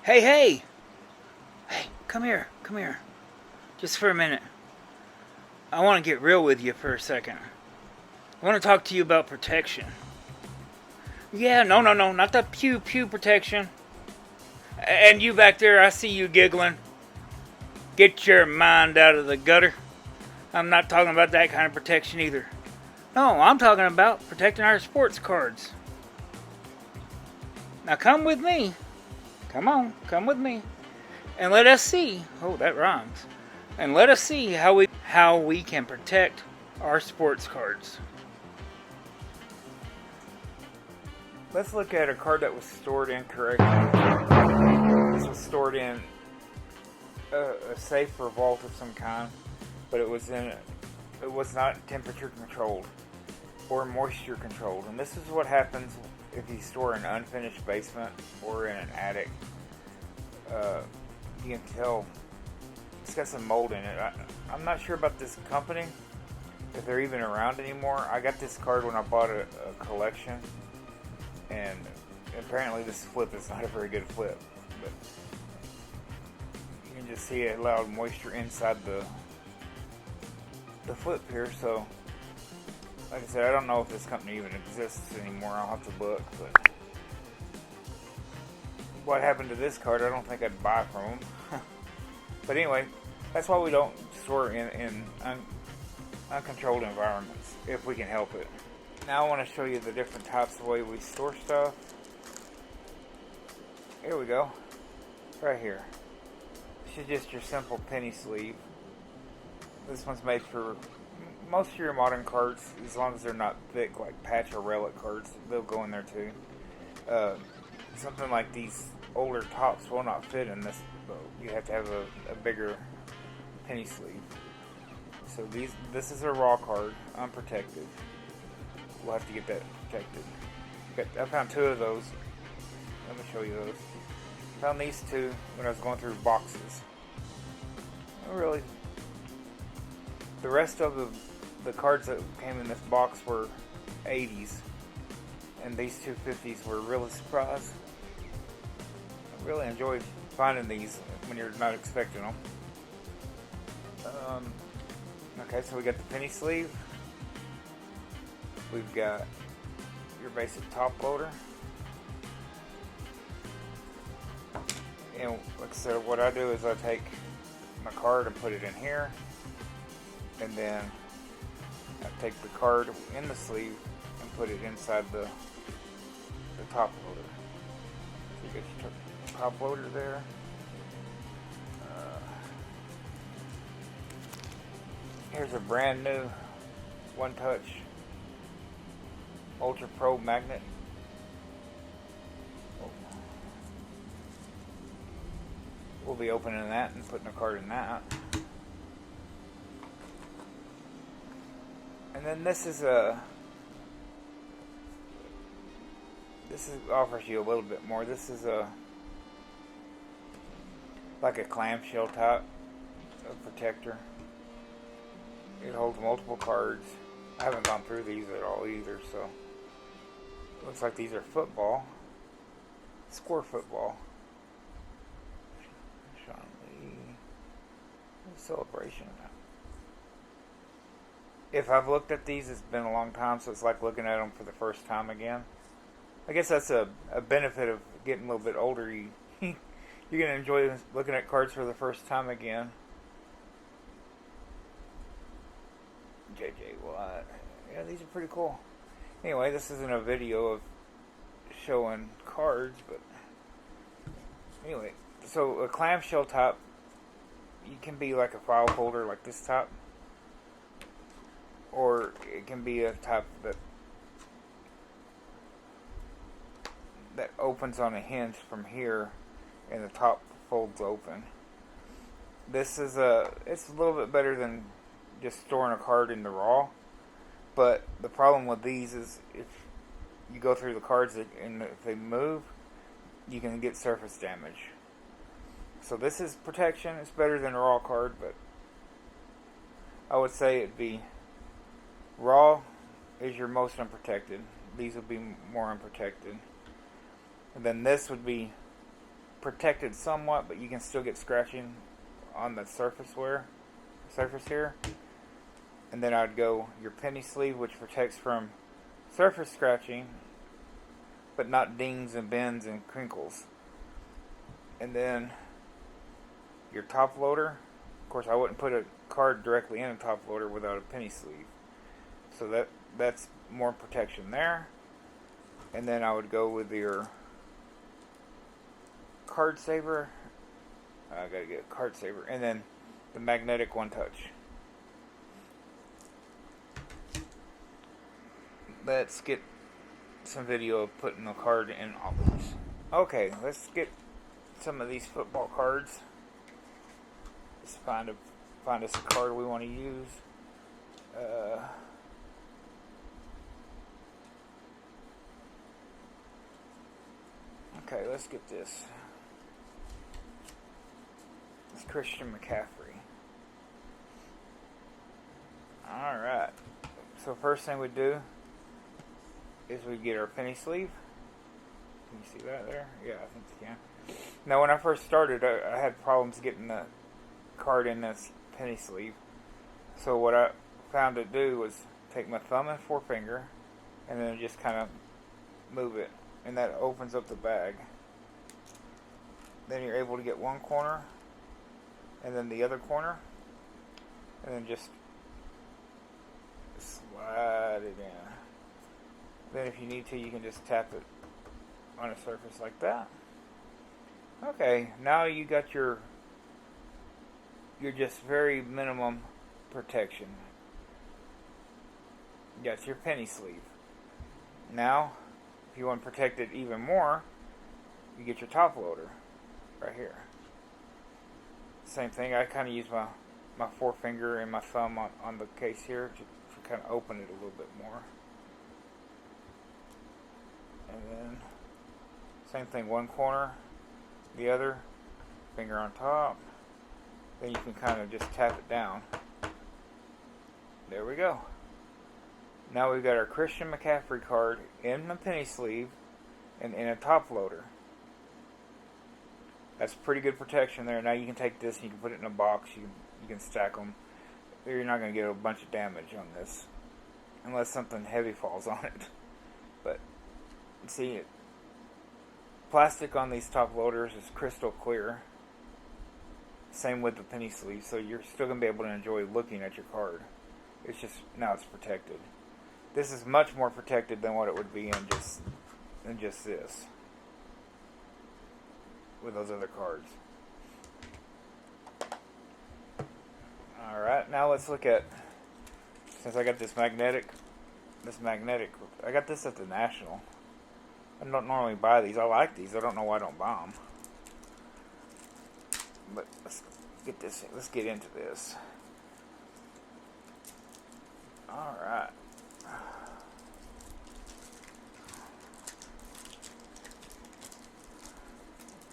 Hey, hey! Hey, come here, come here. Just for a minute. I want to get real with you for a second. I want to talk to you about protection. Yeah, no, not the pew pew protection. And you back there, I see you giggling. Get your mind out of the gutter. I'm not talking about that kind of protection either. No, I'm talking about protecting our sports cards. Now come with me. Come on, come with me. And let us see. Oh, that rhymes. And let us see how we can protect our sports cards. Let's look at a card that was stored incorrectly. This was stored in a safe or vault of some kind, but it was not temperature controlled or moisture controlled. And this is what happens if you store in an unfinished basement or in an attic. You can tell it's got some mold in it. I'm not sure about this company, if they're even around anymore. I got this card when I bought a collection, and apparently this flip is not a very good flip. But you can just see it allowed moisture inside the flip here. So, like I said, I don't know if this company even exists anymore. I'll have to look. But what happened to this card, I don't think I'd buy from them. But anyway, that's why we don't store in uncontrolled environments, if we can help it. Now I want to show you the different types of way we store stuff. Here we go. Right here. This is just your simple penny sleeve. This one's made for most of your modern cards, as long as they're not thick like patch or relic cards. They'll go in there too. Something like these older tops will not fit in this. You have to have a bigger penny sleeve. So this is a raw card, unprotected. We'll have to get that protected. I found two of those. Let me show you those. I found these two when I was going through boxes. Really, the rest of the cards that came in this box were 80s, and these two 50s were really surprised. I really enjoyed finding these when you're not expecting them. Okay, so we got the penny sleeve. We've got your basic top loader. And like I said, what I do is I take my card and put it in here. And then I take the card in the sleeve and put it inside the top loader. So you get your top loader there. Here's a brand new One Touch Ultra Pro magnet. We'll be opening that and putting a card in that. And then this offers you a little bit more. This is like a clamshell type of protector. It holds multiple cards. I haven't gone through these at all either, so looks like these are football. Score football. Celebration. If I've looked at these, it's been a long time, so it's like looking at them for the first time again. I guess that's a benefit of getting a little bit older. You're going to enjoy looking at cards for the first time again. J.J. Watt. Yeah, these are pretty cool. Anyway, this isn't a video of showing cards, but anyway, so a clamshell top, you can be like a file folder like this top, or it can be a top that opens on a hinge from here, and the top folds open. This is it's a little bit better than just storing a card in the raw, but the problem with these is if you go through the cards and if they move, you can get surface damage. So this is protection. It's better than a raw card, but I would say it'd be raw is your most unprotected. These would be more unprotected. And then this would be protected somewhat, but you can still get scratching on the surface here. And then I'd go your penny sleeve, which protects from surface scratching, but not dings and bends and crinkles. And then your top loader. Of course, I wouldn't put a card directly in a top loader without a penny sleeve. So that's more protection there. And then I would go with your card saver. I gotta get a card saver. And then the magnetic one touch. Let's get some video of putting the card in all these. Okay, let's get some of these football cards. Let's find us a card we want to use. Okay, let's get this. It's Christian McCaffrey. Alright. So first thing we do is we get our penny sleeve. Can you see that there? Yeah, I think you can. Now when I first started, I had problems getting the card in this penny sleeve. So what I found to do was take my thumb and forefinger and then just kind of move it, and that opens up the bag. Then you're able to get one corner and then the other corner, and then just slide it in. Then if you need to, you can just tap it on a surface like that. Okay, now you got your just very minimum protection. That's your penny sleeve. Now, if you want to protect it even more, you get your top loader right here. Same thing, I kind of use my forefinger and my thumb on the case here to kind of open it a little bit more. And then, same thing, one corner, the other, finger on top. Then you can kind of just tap it down. There we go. Now we've got our Christian McCaffrey card in the penny sleeve and in a top loader. That's pretty good protection there. Now you can take this and you can put it in a box. You can stack them. You're not going to get a bunch of damage on this unless something heavy falls on it. But see, plastic on these top loaders is crystal clear. Same with the penny sleeve, so you're still going to be able to enjoy looking at your card. It's just, now it's protected. This is much more protected than what it would be in just this. With those other cards. Alright, now let's look at, since I got this magnetic, I got this at the National. I don't normally buy these. I like these. I don't know why I don't buy them. But let's get into this. Alright.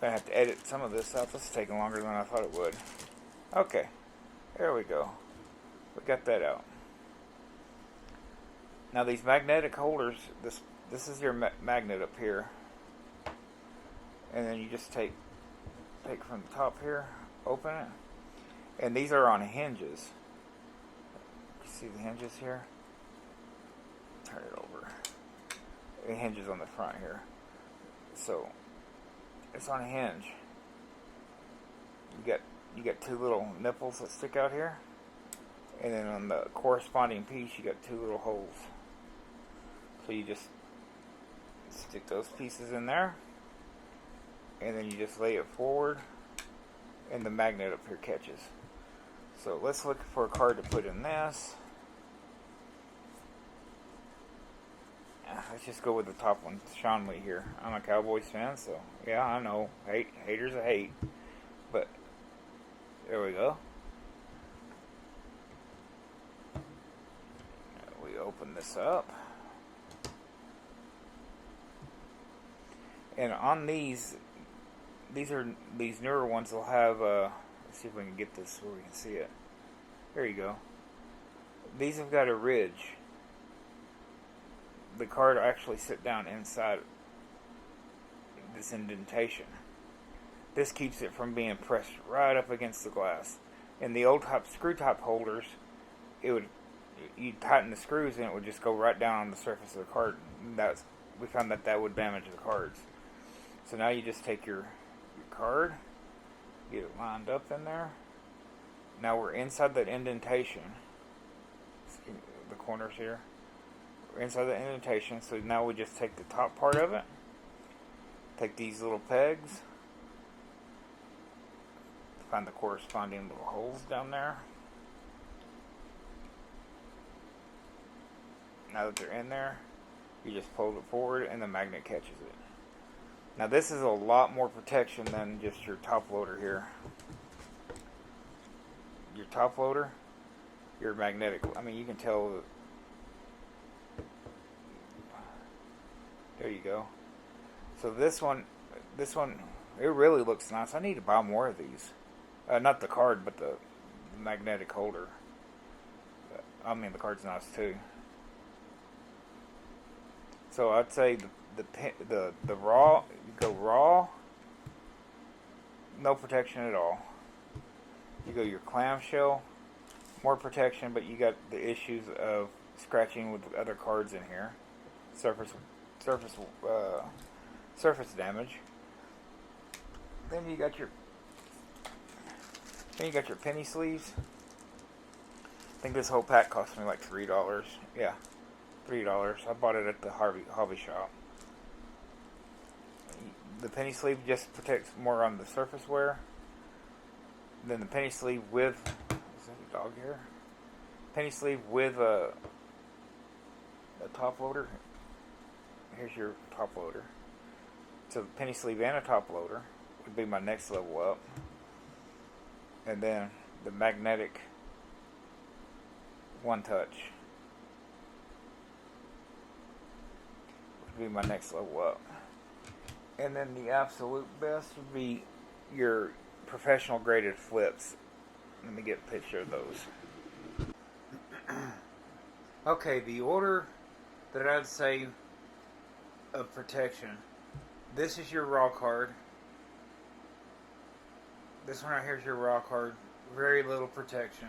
I have to edit some of this out. This is taking longer than I thought it would. Okay. There we go. We got that out. Now these magnetic holders, this is your magnet up here. And then you just take from the top here, open it. And these are on hinges. You see the hinges here? Turn it over. The hinges on the front here. So it's on a hinge. You got two little nipples that stick out here, and then on the corresponding piece you got two little holes. So you just stick those pieces in there, and then you just lay it forward, and the magnet up here catches. So let's look for a card to put in this. Let's just go with the top one, Sean Lee here. I'm a Cowboys fan, so yeah, I know. Haters are hate. But there we go. We open this up. And on these newer ones will have, let's see if we can get this where we can see it. There you go. These have got a ridge. The card will actually sit down inside this indentation. This keeps it from being pressed right up against the glass. In the old screw top holders, you'd tighten the screws and it would just go right down on the surface of the card. We found that would damage the cards. So now you just take your card, get it lined up in there. Now we're inside that indentation. See the corners here. We're inside the indentation, so now we just take the top part of it, take these little pegs, find the corresponding little holes down there. Now that they're in there, you just pull it forward and the magnet catches it. Now this is a lot more protection than just your top loader here. Your top loader, your magnetic, you can tell that. There you go. So this one, it really looks nice. I need to buy more of these. Not the card, but the magnetic holder. The card's nice too. So I'd say the raw, you go raw, no protection at all. You go your clamshell, more protection, but you got the issues of scratching with other cards in here, surface damage. Then you got your penny sleeves. I think this whole pack cost me like $3. Yeah, $3. I bought it at the hobby shop. The penny sleeve just protects more on the surface wear. Then the penny sleeve with, is that a dog here? Penny sleeve with a top loader. Here's your top loader. So the penny sleeve and a top loader would be my next level up. And then the magnetic one touch would be my next level up. And then the absolute best would be your professional graded flips. Let me get a picture of those. Okay, the order that I'd say of protection. This is your raw card. This one right here is your raw card. Very little protection.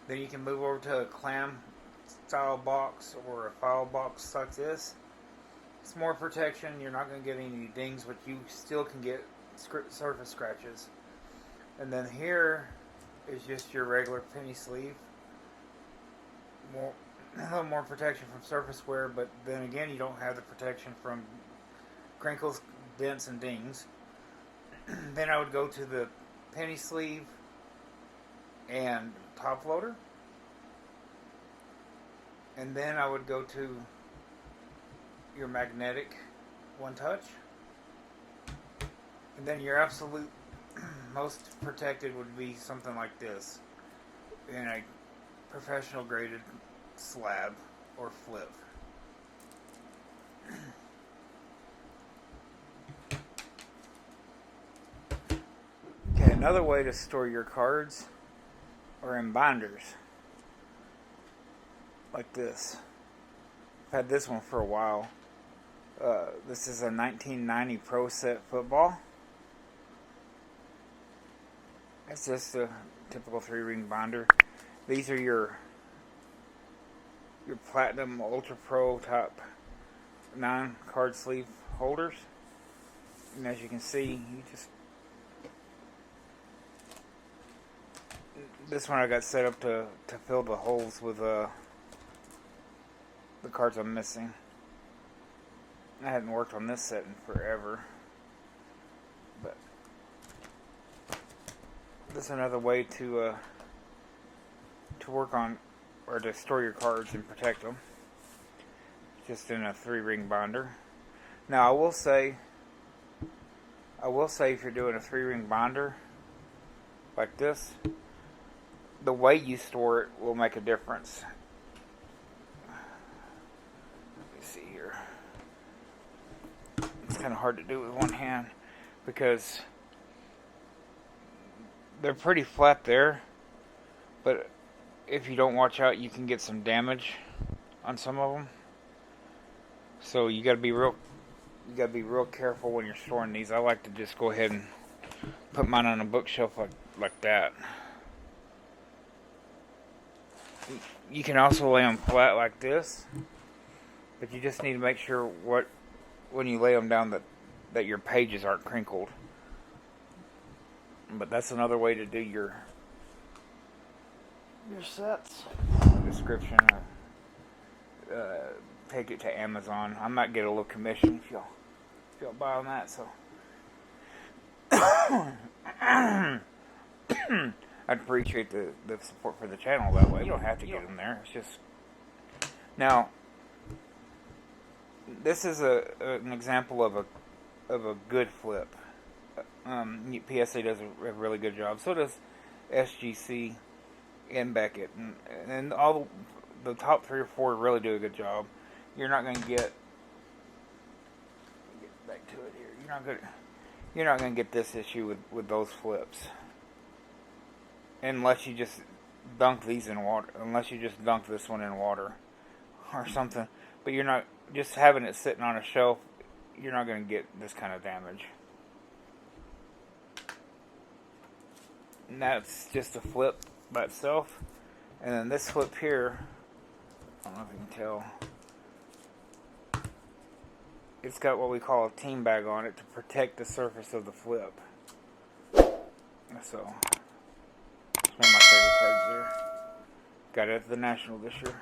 Then you can move over to a clam style box or a file box like this. It's more protection. You're not going to get any dings, but you still can get surface scratches. And then here is just your regular penny sleeve. A little more protection from surface wear, but then again, you don't have the protection from crinkles, dents, and dings. Then I would go to the penny sleeve and top loader. And then I would go to your magnetic one touch. And then your absolute most protected would be something like this in a professional graded slab or flip. Okay, another way to store your cards are in binders like this. I've had this one for a while. This is a 1990 Pro Set football. It's just a typical 3-ring binder. These are your Platinum Ultra Pro Top 9 card sleeve holders. And as you can see, this one I got set up to fill the holes with the cards I'm missing. I hadn't worked on this set in forever, but this is another way to work on or to store your cards and protect them, just in a 3-ring binder. Now I will say if you're doing a 3-ring binder like this, the way you store it will make a difference. Let me see here. It's kind of hard to do with one hand because they're pretty flat there, but if you don't watch out, you can get some damage on some of them. So you got to be real careful when you're storing these. I like to just go ahead and put mine on a bookshelf like that. You can also lay them flat like this, but you just need to make sure when you lay them down that your pages aren't crinkled. But that's another way to do your sets. Description. Take it to Amazon. I might get a little commission if y'all buy on that. So I'd appreciate the support for the channel that way. You don't have to get them there. It's just now. This is an example of a good flip. PSA does a really good job. So does SGC and Beckett, and all the top 3 or 4 really do a good job. You're not going to get back to it here. You're not going to get this issue with those flips unless you just dunk these in water. Unless you just dunk this one in water or something. But you're not just having it sitting on a shelf. You're not going to get this kind of damage. And that's just a flip by itself. And then this flip here, I don't know if you can tell, it's got what we call a team bag on it to protect the surface of the flip. So, it's one of my favorite cards there. Got it at the National this year.